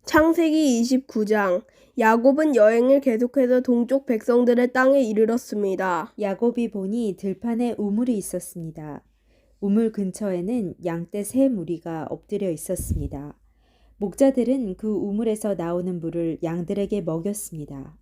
창세기 29장. 야곱은 여행을 계속해서 동쪽 백성들의 땅에 이르렀습니다. 야곱이 보니 들판에 우물이 있었습니다. 우물 근처에는 양떼 세 무리가 엎드려 있었습니다. 목자들은 그 우물에서 나오는 물을 양들에게 먹였습니다.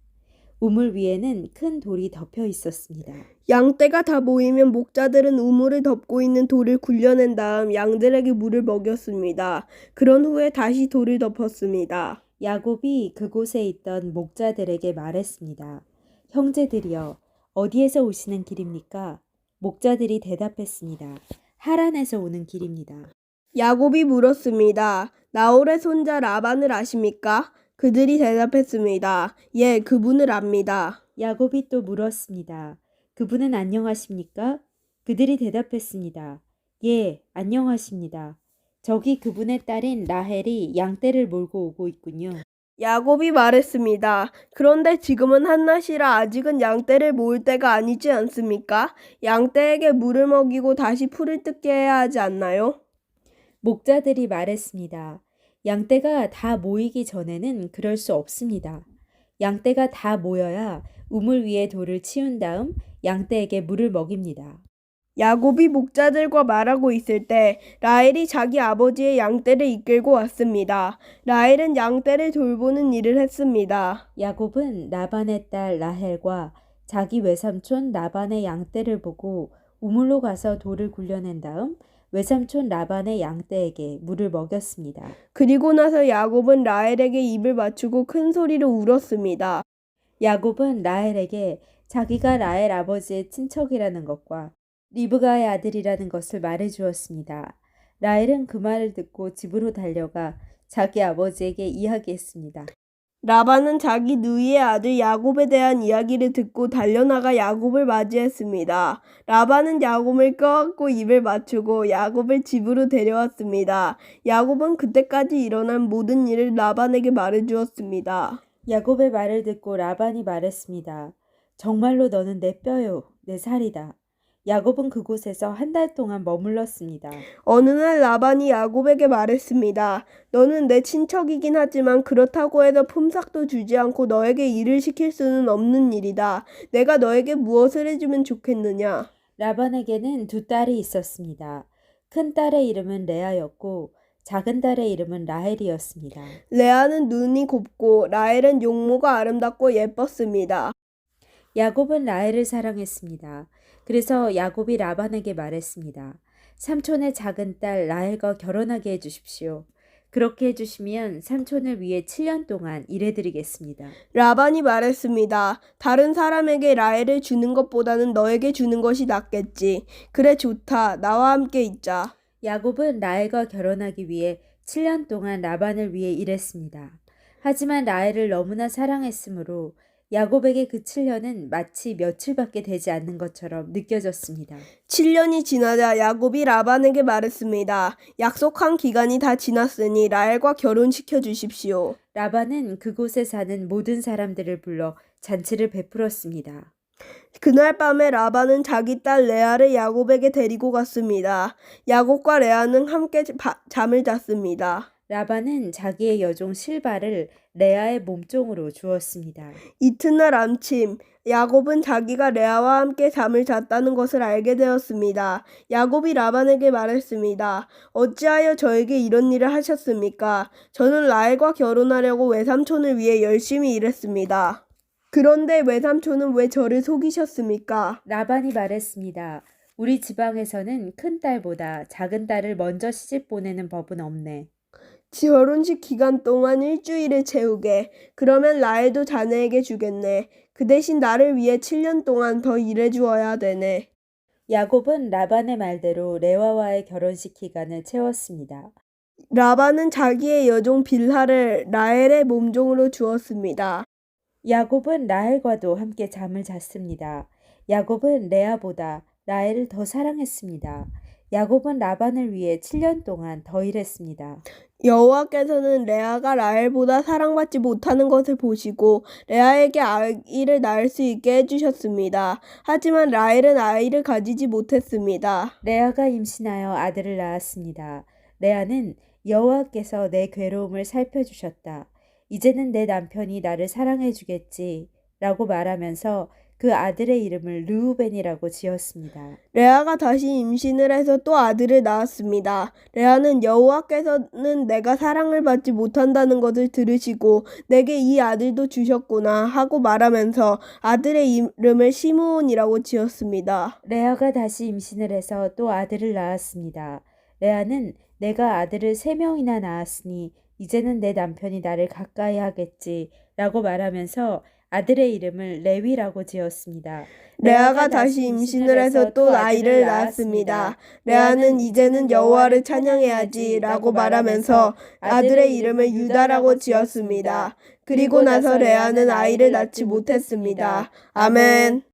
우물 위에는 큰 돌이 덮여 있었습니다. 양떼가 다 모이면 목자들은 우물을 덮고 있는 돌을 굴려낸 다음 양들에게 물을 먹였습니다. 그런 후에 다시 돌을 덮었습니다. 야곱이 그곳에 있던 목자들에게 말했습니다. 형제들이여, 어디에서 오시는 길입니까? 목자들이 대답했습니다. 하란에서 오는 길입니다. 야곱이 물었습니다. 나홀의 손자 라반을 아십니까? 그들이 대답했습니다. 예, 그분을 압니다. 야곱이 또 물었습니다. 그분은 안녕하십니까? 그들이 대답했습니다. 예, 안녕하십니다. 저기 그분의 딸인 라헬이 양떼를 몰고 오고 있군요. 야곱이 말했습니다. 그런데 지금은 한낮이라 아직은 양떼를 모을 때가 아니지 않습니까? 양떼에게 물을 먹이고 다시 풀을 뜯게 해야 하지 않나요? 목자들이 말했습니다. 양떼가 다 모이기 전에는 그럴 수 없습니다. 양떼가 다 모여야 우물 위에 돌을 치운 다음 양떼에게 물을 먹입니다. 야곱이 목자들과 말하고 있을 때 라헬이 자기 아버지의 양떼를 이끌고 왔습니다. 라헬은 양떼를 돌보는 일을 했습니다. 야곱은 라반의 딸 라헬과 자기 외삼촌 라반의 양떼를 보고 우물로 가서 돌을 굴려낸 다음 외삼촌 라반의 양떼에게 물을 먹였습니다. 그리고 나서 야곱은 라헬에게 입을 맞추고 큰 소리로 울었습니다. 야곱은 라헬에게 자기가 라헬 아버지의 친척이라는 것과 리브가의 아들이라는 것을 말해주었습니다. 라헬은 그 말을 듣고 집으로 달려가 자기 아버지에게 이야기했습니다. 라반은 자기 누이의 아들 야곱에 대한 이야기를 듣고 달려나가 야곱을 맞이했습니다. 라반은 야곱을 껴안고 입을 맞추고 야곱을 집으로 데려왔습니다. 야곱은 그때까지 일어난 모든 일을 라반에게 말해주었습니다. 야곱의 말을 듣고 라반이 말했습니다. 정말로 너는 내 뼈요, 내 살이다. 야곱은 그곳에서 한 달 동안 머물렀습니다. 어느 날 라반이 야곱에게 말했습니다. 너는 내 친척이긴 하지만 그렇다고 해서 품삯도 주지 않고 너에게 일을 시킬 수는 없는 일이다. 내가 너에게 무엇을 해주면 좋겠느냐? 라반에게는 두 딸이 있었습니다. 큰 딸의 이름은 레아였고 작은 딸의 이름은 라헬이었습니다. 레아는 눈이 곱고 라헬은 용모가 아름답고 예뻤습니다. 야곱은 라헬을 사랑했습니다. 그래서 야곱이 라반에게 말했습니다. 삼촌의 작은 딸 라헬과 결혼하게 해주십시오. 그렇게 해주시면 삼촌을 위해 7년 동안 일해드리겠습니다. 라반이 말했습니다. 다른 사람에게 라헬을 주는 것보다는 너에게 주는 것이 낫겠지. 그래 좋다. 나와 함께 있자. 야곱은 라헬과 결혼하기 위해 7년 동안 라반을 위해 일했습니다. 하지만 라헬을 너무나 사랑했으므로 야곱에게 그 7년은 마치 며칠밖에 되지 않는 것처럼 느껴졌습니다. 7년이 지나자 야곱이 라반에게 말했습니다. 약속한 기간이 다 지났으니 라헬과 결혼시켜 주십시오. 라반은 그곳에 사는 모든 사람들을 불러 잔치를 베풀었습니다. 그날 밤에 라반은 자기 딸 레아를 야곱에게 데리고 갔습니다. 야곱과 레아는 함께 잠을 잤습니다. 라반은 자기의 여종 실바를 레아의 몸종으로 주었습니다. 이튿날 아침 야곱은 자기가 레아와 함께 잠을 잤다는 것을 알게 되었습니다. 야곱이 라반에게 말했습니다. 어찌하여 저에게 이런 일을 하셨습니까? 저는 라헬과 결혼하려고 외삼촌을 위해 열심히 일했습니다. 그런데 외삼촌은 왜 저를 속이셨습니까? 라반이 말했습니다. 우리 지방에서는 큰 딸보다 작은 딸을 먼저 시집 보내는 법은 없네. 결혼식 기간 동안 일주일을 채우게. 그러면 라헬도 자네에게 주겠네. 그 대신 나를 위해 7년 동안 더 일해주어야 되네. 야곱은 라반의 말대로 레아와의 결혼식 기간을 채웠습니다. 라반은 자기의 여종 빌하를 라헬의 몸종으로 주었습니다. 야곱은 라헬과도 함께 잠을 잤습니다. 야곱은 레아보다 라헬을 더 사랑했습니다. 야곱은 라반을 위해 7년 동안 더 일했습니다. 여호와께서는 레아가 라헬보다 사랑받지 못하는 것을 보시고 레아에게 아이를 낳을 수 있게 해주셨습니다. 하지만 라헬은 아이를 가지지 못했습니다. 레아가 임신하여 아들을 낳았습니다. 레아는 여호와께서 내 괴로움을 살펴주셨다. 이제는 내 남편이 나를 사랑해 주겠지. 라고 말하면서 그 아들의 이름을 르우벤이라고 지었습니다. 레아가 다시 임신을 해서 또 아들을 낳았습니다. 레아는 여호와께서는 내가 사랑을 받지 못한다는 것을 들으시고 내게 이 아들도 주셨구나 하고 말하면서 아들의 이름을 시므온이라고 지었습니다. 레아가 다시 임신을 해서 또 아들을 낳았습니다. 레아는 내가 아들을 3명이나 낳았으니 이제는 내 남편이 나를 가까이 하겠지 라고 말하면서 아들의 이름을 레위라고 지었습니다. 레아가 다시 임신을 해서 또 아이를 낳았습니다. 레아는 이제는 여호와를 찬양해야지 라고 말하면서 아들의 이름을 유다라고 지었습니다. 그리고 나서 레아는 아이를 낳지 못했습니다. 아멘.